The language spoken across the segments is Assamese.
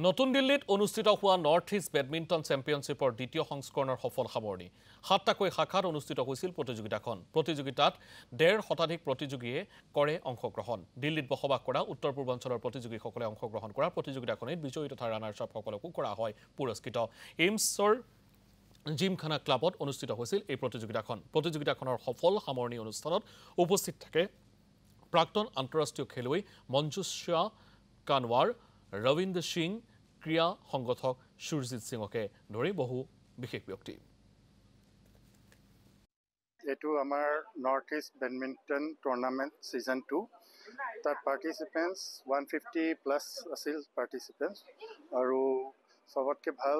নতুন দিল্লীত অনুষ্ঠিত হোৱা নৰ্থ ইষ্ট বেডমিণ্টন চেম্পিয়নশ্বিপৰ দ্বিতীয় সংস্কৰণৰ সফল সামৰণি 7টাকৈ শাখাত অনুষ্ঠিত হৈছিল প্ৰতিযোগিতাখন। প্ৰতিযোগিতাত 1.5 শতাধিক প্ৰতিযোগীয়ে কৰে অংশগ্ৰহণ। দিল্লীত বসবাস কৰা উত্তৰ পূৰ্বাঞ্চলৰ প্ৰতিযোগীসকলে অংশগ্ৰহণ কৰা প্ৰতিযোগিতাখনিত বিজয়ী তথা ৰানাৰ্ছ আপসকলকো কৰা হয় পুৰস্কৃত। এইমছৰ জিমখানা ক্লাবত অনুষ্ঠিত হৈছিল এই প্ৰতিযোগিতাখন। প্ৰতিযোগিতাখনৰ সফল সামৰণি অনুষ্ঠানত উপস্থিত থাকে প্ৰাক্তন আন্তঃৰাষ্ট্ৰীয় খেলুৱৈ মঞ্জুশ্বা কানৱাৰ, ৰবীন্দ্ৰ সিং, ক্ৰীড়া সংগঠক সুৰজিৎ সিঙকে ধৰি বহু বিশেষ ব্যক্তি। এইটো আমাৰ north east badminton tournament season 2 তাত পাৰ্টিচিপেণ্টছ 150+ আছিল পাৰ্টিচিপেণ্টছ আৰু সবতকৈ ভাল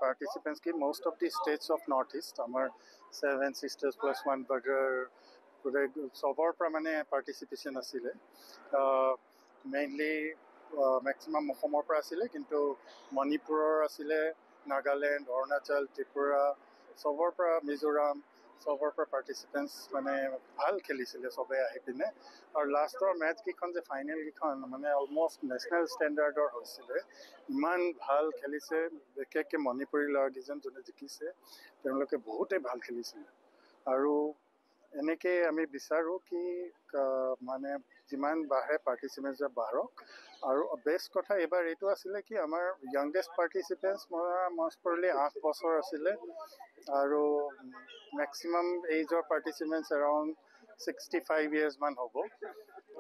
পাৰ্টিচিপেণ্টছ কি most of the states of north east আমাৰ 7 sisters + 1 brother সবৰ পৰা মানে পাৰ্টিচিপেশ্যন আছিলে। মেইনলি মেক্সিমাম অসমৰ পৰা আছিলে, কিন্তু মণিপুৰৰ আছিলে, নাগালেণ্ড, অৰুণাচল, ত্ৰিপুৰা, সবৰ পৰা মিজোৰাম, সবৰ পৰা পাৰ্টিচিপেণ্টছ মানে ভাল খেলিছিলে চবে আহি পিনে। আৰু লাষ্টৰ মেটছকেইখন যে ফাইনেলকেইখন মানে অলমষ্ট নেশ্যনেল ষ্টেণ্ডাৰ্ডৰ হৈছিলে, ইমান ভাল খেলিছে। বিশেষকৈ মণিপুৰী ল'ৰাকেইজন যোনে জিকিছে তেওঁলোকে বহুতেই ভাল খেলিছিলে। আৰু এনেকৈ আমি বিচাৰোঁ কি মানে যিমান বাঢ়ে পাৰ্টিচিপেণ্টছ বাঢ়ক। আৰু বেষ্ট কথা এইবাৰ এইটো আছিলে কি আমাৰ য়াংগেষ্ট পাৰ্টিচিপেণ্টছ মষ্ট প্ৰবলি 8 বছৰ আছিলে আৰু মেক্সিমাম এইজৰ পাৰ্টিচিপেণ্টছ এৰাউণ্ড 65 years মান হ'ব।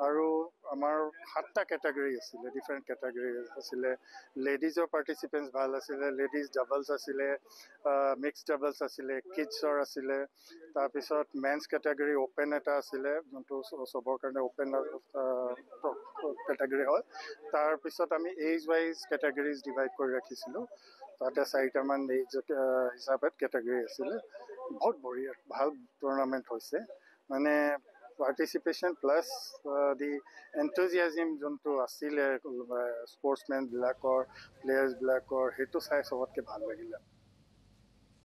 আৰু আমাৰ 7টা কেটেগৰী আছিলে, ডিফাৰেণ্ট কেটেগৰী আছিলে। লেডিজৰ পাৰ্টিচিপেণ্টছ ভাল আছিলে, লেডিজ ডাবলছ আছিলে, মিক্সড ডাবলছ আছিলে, কিডছৰ আছিলে। তাৰপিছত মেন্স কেটেগৰী অ'পেন এটা আছিলে, যোনটো চবৰ কাৰণে অ'পেন কেটেগৰী হয়। তাৰপিছত আমি এইজ ৱাইজ কেটেগৰীজ ডিভাইড কৰি ৰাখিছিলোঁ। তাতে 4টামান এইজ হিচাপত কেটেগৰী আছিলে। বহুত বঢ়িয়া ভাল টুৰ্ণামেণ্ট হৈছে, মানে পাৰ্টিচিপেশ্যন প্লাছ দি এনথুজিয়াজিম যোনটো আছিলে স্পৰ্টছমেনবিলাকৰ, প্লেয়াৰ্ছবিলাকৰ, সেইটো চাই চবতকৈ ভাল লাগিলে।